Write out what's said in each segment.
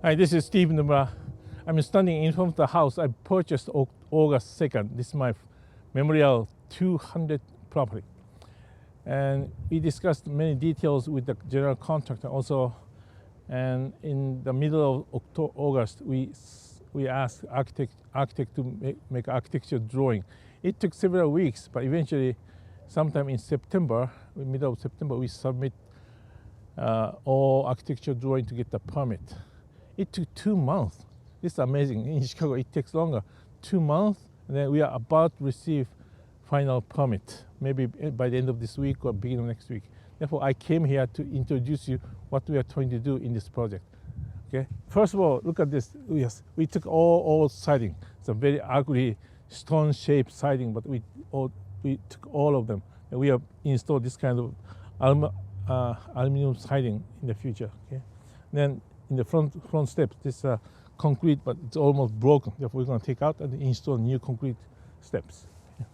Hi, this is Steve Numra. I'm standing in front of the house I purchased August 2nd. This is my Memorial 200 property. And we discussed many details with the general contractor also. And in the middle of August, we asked architect to make architecture drawing. It took several weeks, but eventually, sometime in September, middle of September, we submit all architecture drawing to get the permit. It took 2 months. This is amazing. In Chicago, it takes longer. 2 months, and then we are about to receive final permit, maybe by the end of this week or beginning of next week. Therefore, I came here to introduce you what we are trying to do in this project. Okay. First of all, look at this. Yes, we took all siding. It's a very ugly stone-shaped siding, but we took all of them, and we have installed this kind of aluminum siding in the future. Okay. Then in the front steps, this concrete, but it's almost broken. Therefore, we're going to take out and install new concrete steps. Yeah.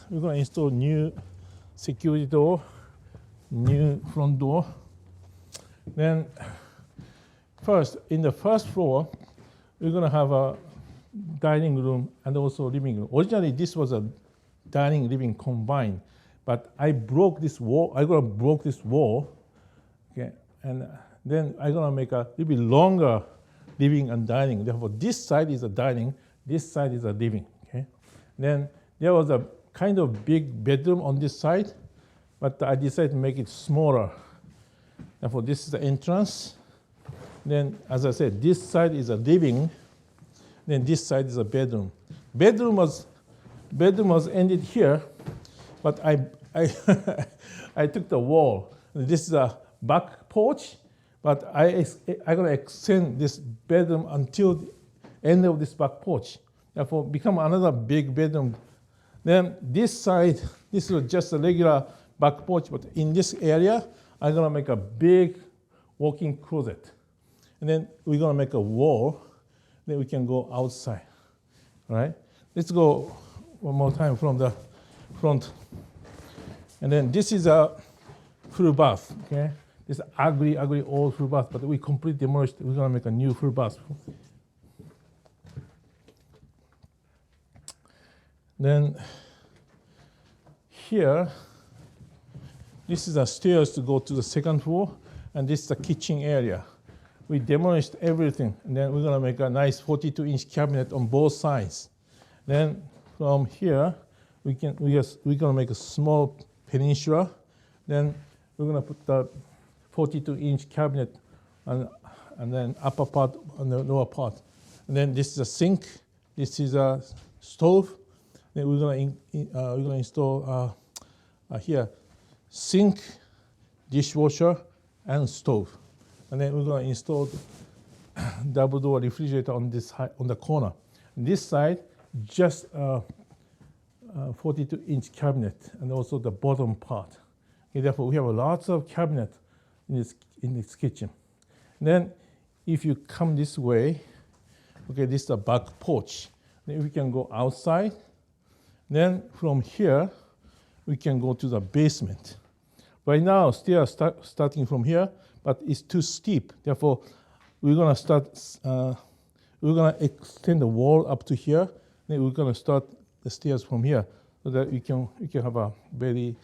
We're going to install new security door, new front door. Then first, in the first floor, we're going to have a dining room and also living room. Originally, this was a dining living combined, but I broke this wall. Broke this wall. Okay. And then I'm gonna make a little bit longer living and dining. Therefore, this side is a dining, this side is a living. Okay. Then there was a kind of big bedroom on this side, but I decided to make it smaller. Therefore, this is the entrance. Then, as I said, this side is a living. Then this side is a bedroom. Bedroom was ended here, but I I took the wall. This is a back porch, but I'm going to extend this bedroom until the end of this back porch. Therefore, become another big bedroom. Then this side, this is just a regular back porch, but in this area, I'm going to make a big walk-in closet. And then we're going to make a wall. Then we can go outside. All right? Let's go one more time from the front. And then this is a full bath. Okay? This ugly old full bath, but we completely demolished. We're going to make a new full bath. Then here, this is the stairs to go to the second floor, and this is the kitchen area. We demolished everything, and then we're going to make a nice 42-inch cabinet on both sides. Then from here, we're going to make a small peninsula. Then we're going to put the 42-inch cabinet and then upper part and the lower part. And then this is a sink. This is a stove. Then we're going to install here sink, dishwasher, and stove. And then we're going to install double door refrigerator on the corner. And this side, just 42-inch cabinet, and also the bottom part. Okay, therefore, we have lots of cabinet in this kitchen. And then, if you come this way, okay, this is the back porch. Then we can go outside. Then from here, we can go to the basement. Right now, still starting from here, but it's too steep. Therefore, we're gonna extend the wall up to here. Then we're gonna start the stairs from here, so that we can have a very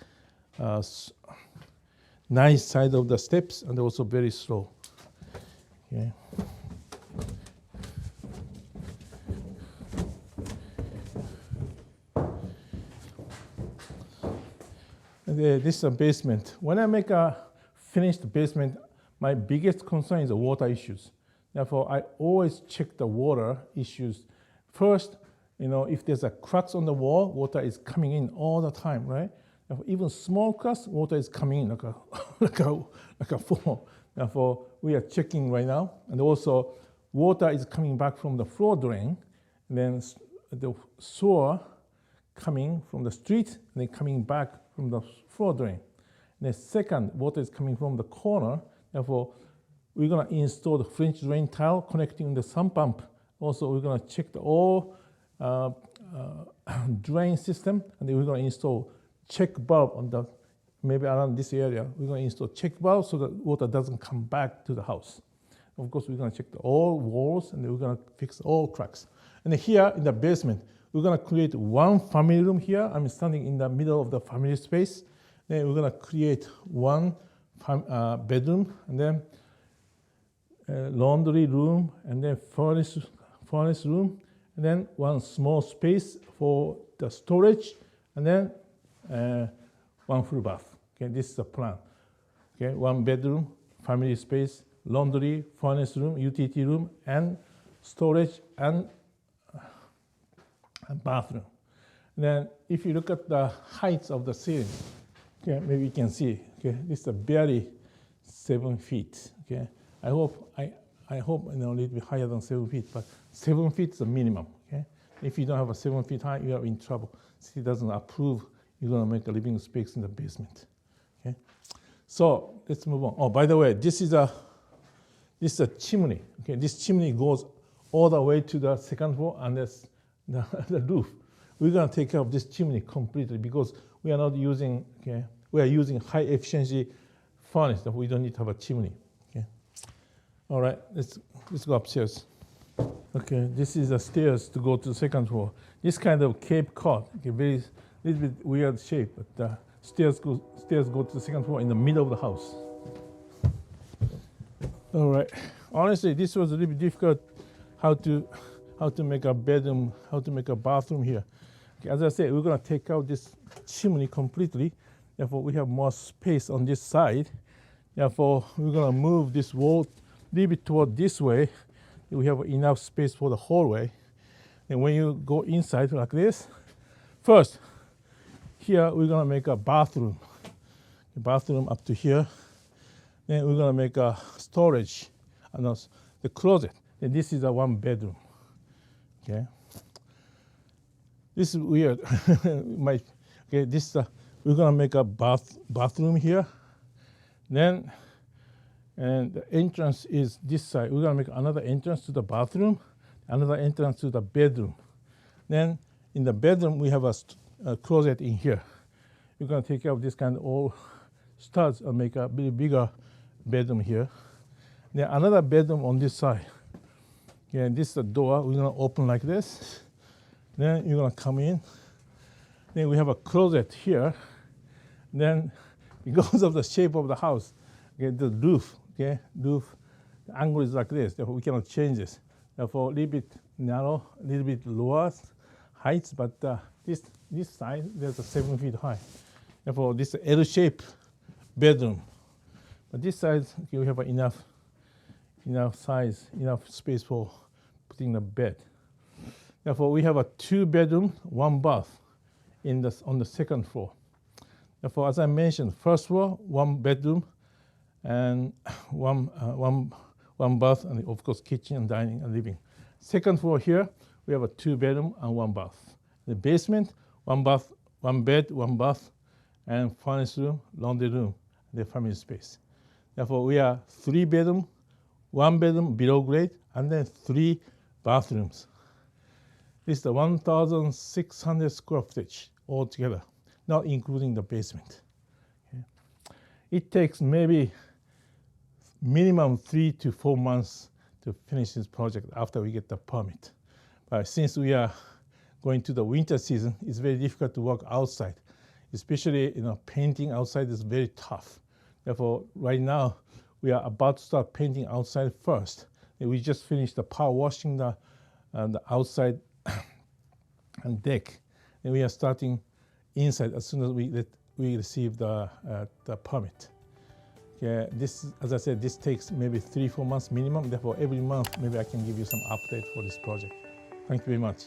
nice side of the steps and also very slow. Okay. And this is a basement. When I make a finished basement, my biggest concern is the water issues. Therefore, I always check the water issues first. If there's a cracks on the wall, water is coming in all the time, right? Therefore, even small cracks, water is coming in like a fall. Therefore, we are checking right now, and also water is coming back from the floor drain, and then the sewer coming from the street, and then coming back from the floor drain. And the second, water is coming from the corner. Therefore, we're going to install the French drain tile connecting the sump pump. Also, we're going to check the all drain system, and then we're going to install check valve on maybe around this area. We're going to install check valve so that water doesn't come back to the house. Of course, we're going to check all walls and we're going to fix all cracks. And here in the basement, we're going to create one family room here. I'm standing in the middle of the family space. Then we're going to create one bedroom, and then laundry room, and then furnace room, and then one small space for the storage, and then one full bath. Okay, this is the plan. Okay, one bedroom, family space, laundry, furnace room, utility room, and storage and bathroom. And then if you look at the heights of the ceiling, okay, maybe you can see. Okay, this is barely 7 feet. Okay, I hope a little bit higher than 7 feet, but 7 feet is the minimum. Okay, if you don't have a 7 feet high, you are in trouble. City doesn't approve you're going to make a living space in the basement. Okay, so let's move on. Oh, by the way, this is a chimney. Okay, this chimney goes all the way to the second floor, and that's the roof. We're going to take care of this chimney completely because we are not using. Okay, we are using high efficiency furnace. We don't need to have a chimney. Okay, all right. Let's go upstairs. Okay, this is the stairs to go to the second floor. This kind of Cape Cod, okay, very little bit weird shape, but the stairs go to the second floor in the middle of the house. All right. Honestly, this was a little bit difficult. How to make a bedroom, how to make a bathroom here. Okay, as I said, we're going to take out this chimney completely. Therefore, we have more space on this side. Therefore, we're going to move this wall a little bit toward this way. We have enough space for the hallway. And when you go inside like this, first, here we're going to make a bathroom. The bathroom up to here. Then we're going to make a storage, the closet. And this is a one bedroom. Okay. This is weird. Okay, this we're going to make a bathroom here. Then, and the entrance is this side. We're going to make another entrance to the bathroom, another entrance to the bedroom. Then in the bedroom, we have a closet in here. We're going to take care of this kind of all studs and make a bit bigger bedroom here. Then another bedroom on this side. Okay, this is the door. We're going to open like this. Then you're going to come in. Then we have a closet here. Then because of the shape of the house, okay, the roof, the angle is like this. Therefore, we cannot change this. Therefore, a little bit narrow, a little bit lower heights, but this side, there's a 7 feet high. Therefore, this L-shaped bedroom. But this side, okay, we have enough size, enough space for putting the bed. Therefore, we have a 2 bedroom, 1 bath on the second floor. Therefore, as I mentioned, first floor, 1 bedroom and one bath, and of course kitchen and dining and living. Second floor here, we have a 2 bedroom and 1 bath. The basement, 1 bath, 1 bed, 1 bath, and furnace room, laundry room, the family space. Therefore, we are 3 bedroom, 1 bedroom below grade, and then 3 bathrooms. This is the 1,600 square feet altogether, not including the basement. Okay. It takes maybe minimum 3 to 4 months to finish this project after we get the permit. But since we are going to the winter season, it's very difficult to work outside. Especially, painting outside is very tough. Therefore, right now, we are about to start painting outside first. And we just finished the power washing the outside and deck. And we are starting inside as soon as we receive the permit. Okay, this, as I said, this takes maybe 3-4 months minimum. Therefore, every month, maybe I can give you some update for this project. Thank you very much.